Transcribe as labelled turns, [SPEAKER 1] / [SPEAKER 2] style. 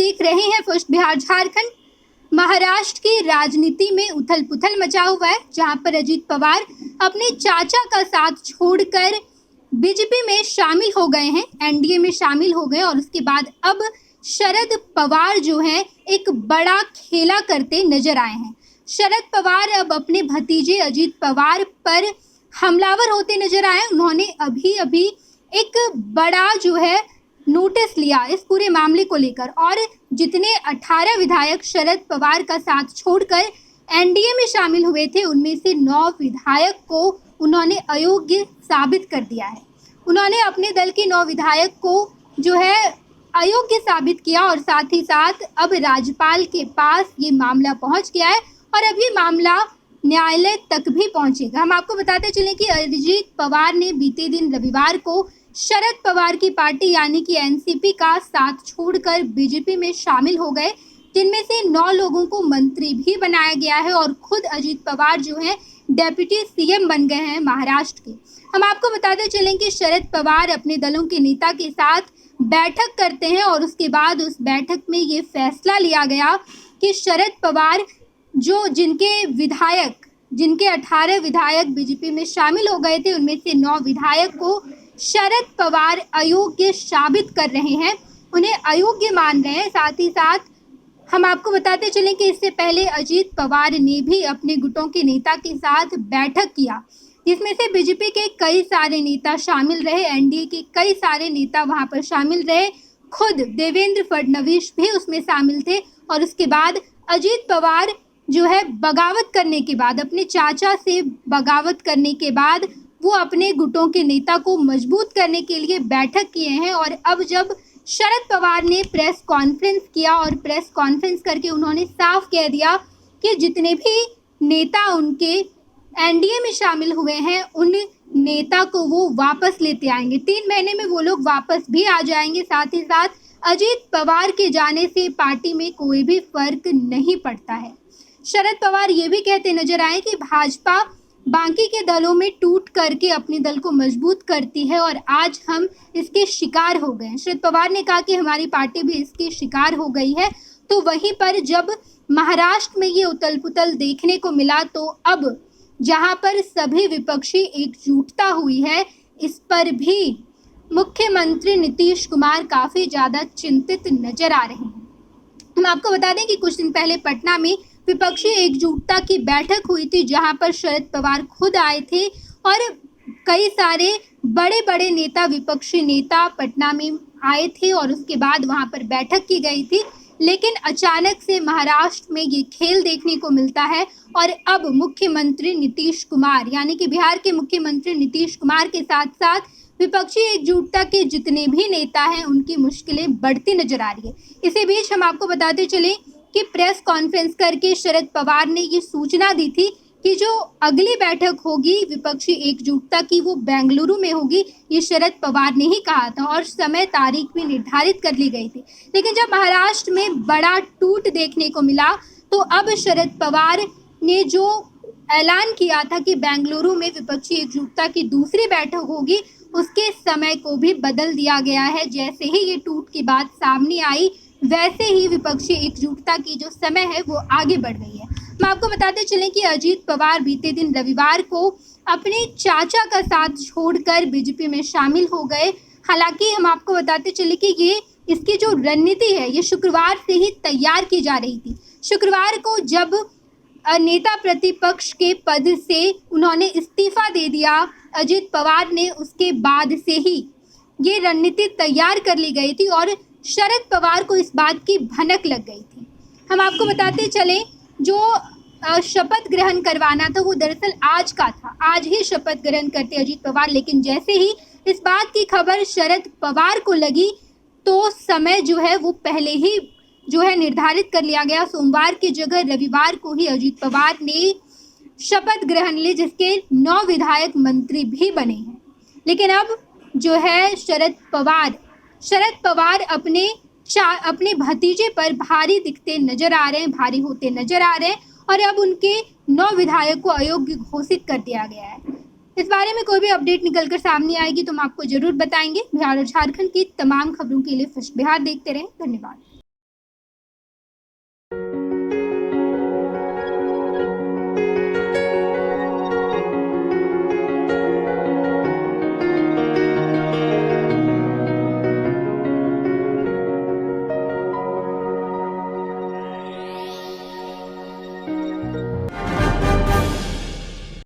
[SPEAKER 1] देख रहे हैं फर्स्ट बिहार झारखंड। महाराष्ट्र की राजनीति में उथल पुथल मचा हुआ है, जहां पर अजीत पवार अपने चाचा का साथ छोड़कर बीजेपी में शामिल हो गए हैं, एनडीए में शामिल हो गए। और उसके बाद अब शरद पवार जो हैं एक बड़ा खेला करते नजर आए हैं। शरद पवार अब अपने भतीजे अजीत पवार पर हमलावर होते नजर आए। उन्होंने अभी अभी एक बड़ा जो है नोटिस लिया इस पूरे मामले को लेकर, और जितने 18 विधायक शरद पवार का साथ छोड़कर एनडीए में शामिल हुए थे, उनमें से 9 विधायक को उन्होंने अयोग्य साबित कर दिया है। उन्होंने अपने दल के 9 विधायक को जो है अयोग्य साबित किया, और साथ ही साथ अब राज्यपाल के पास ये मामला पहुंच गया है और अब ये मामला न्यायालय तक भी पहुंचेगा। हम आपको बताते चलें कि अजीत पवार ने बीते दिन रविवार को शरद पवार की पार्टी यानी कि एनसीपी का साथ छोड़कर बीजेपी में शामिल हो गए, जिनमें से 9 लोगों को मंत्री भी बनाया गया है और खुद अजीत पवार जो हैं डेप्यूटी सीएम बन गए हैं महाराष्ट्र के। हम आपको बताते चलें कि शरद पवार अपने दलों के नेता के साथ बैठक करते हैं और उसके बाद उस बैठक में ये फैसला लिया गया कि शरद पवार जिनके 18 विधायक बीजेपी में शामिल हो गए थे, उनमें से 9 विधायक को शरद पवार अयोग्य साबित कर रहे हैं, उन्हें अयोग्य मान रहे हैं। साथ ही साथ हम आपको बताते चलें कि इससे पहले अजीत पवार ने भी अपने गुटों के नेता के साथ बैठक किया, जिसमें से बीजेपी के कई सारे नेता शामिल रहे, एनडीए के कई सारे नेता वहां पर शामिल रहे, खुद देवेंद्र फडणवीस भी उसमें शामिल थे। और उसके बाद अजीत पवार जो है बगावत करने के बाद, अपने चाचा से बगावत करने के बाद वो अपने गुटों के नेता को मजबूत करने के लिए बैठक किए हैं। और अब जब शरद पवार ने प्रेस कॉन्फ्रेंस किया और प्रेस कॉन्फ्रेंस करके उन्होंने साफ कह दिया कि जितने भी नेता उनके एनडीए में शामिल हुए हैं, उन नेता को वो वापस लेते आएंगे, 3 महीने में वो लोग वापस भी आ जाएंगे। साथ ही साथ अजीत पवार के जाने से पार्टी में कोई भी फर्क नहीं पड़ता है। शरद पवार ये भी कहते नजर आए कि भाजपा बाकी के दलों में टूट करके अपने दल को मजबूत करती है और आज हम इसके शिकार हो गए हैं। शरद पवार ने कहा कि हमारी पार्टी भी इसके शिकार हो गई है। तो वहीं पर जब महाराष्ट्र में ये उथल पुथल देखने को मिला, तो अब जहां पर सभी विपक्षी एकजुटता हुई है, इस पर भी मुख्यमंत्री नीतीश कुमार काफी ज्यादा चिंतित नजर आ रहे हैं। हम आपको बता दें कि कुछ दिन पहले पटना में विपक्षी एकजुटता की बैठक हुई थी, जहां पर शरद पवार खुद आए थे और कई सारे बड़े बड़े नेता, विपक्षी नेता पटना में आए थे और उसके बाद वहां पर बैठक की गई थी। लेकिन अचानक से महाराष्ट्र में ये खेल देखने को मिलता है और अब मुख्यमंत्री नीतीश कुमार यानी कि बिहार के मुख्यमंत्री नीतीश कुमार के साथ साथ विपक्षी एकजुटता के जितने भी नेता हैं, उनकी मुश्किलें बढ़ती नजर आ रही है। इसी बीच हम आपको बताते चलें कि प्रेस कॉन्फ्रेंस करके शरद पवार ने ये सूचना दी थी कि जो अगली बैठक होगी विपक्षी एकजुटता की, वो बेंगलुरु में होगी। ये शरद पवार ने ही कहा था और समय तारीख भी निर्धारित कर ली गई थी। लेकिन जब महाराष्ट्र में बड़ा टूट देखने को मिला, तो अब शरद पवार ने जो ऐलान किया था कि बेंगलुरु में विपक्षी एकजुटता की दूसरी बैठक होगी, उसके समय को भी बदल दिया गया है। जैसे ही ये टूट की बात सामने आई, वैसे ही विपक्षी एकजुटता की जो समय है वो आगे बढ़ गई है। हम आपको बताते चलें कि अजीत पवार बीते दिन रविवार को अपने चाचा का साथ छोड़कर बीजेपी में शामिल हो गए। हालांकि हम आपको बताते चले कि इसकी जो रणनीति है, ये शुक्रवार से ही तैयार की जा रही थी। शुक्रवार को जब नेता प्रतिपक्ष के पद से उन्होंने इस्तीफा दे दिया अजीत पवार ने, उसके बाद से ही ये रणनीति तैयार कर ली गई थी और शरद पवार को इस बात की भनक लग गई थी। हम आपको बताते चलें, जो शपथ ग्रहण करवाना था वो दरअसल आज का था, आज ही शपथ ग्रहण करते अजीत पवार। लेकिन जैसे ही इस बात की खबर शरद पवार को लगी, तो समय जो है वो पहले ही जो है निर्धारित कर लिया गया। सोमवार की जगह रविवार को ही अजीत पवार ने शपथ ग्रहण ली, जिसके 9 विधायक मंत्री भी बने हैं। लेकिन अब जो है शरद पवार अपने भतीजे पर भारी दिखते नजर आ रहे हैं, भारी होते नजर आ रहे हैं और अब उनके 9 विधायक को अयोग्य घोषित कर दिया गया है। इस बारे में कोई भी अपडेट निकलकर सामने आएगी तो हम आपको जरूर बताएंगे। बिहार और झारखंड की तमाम खबरों के लिए फर्स्ट बिहार देखते रहें। धन्यवाद।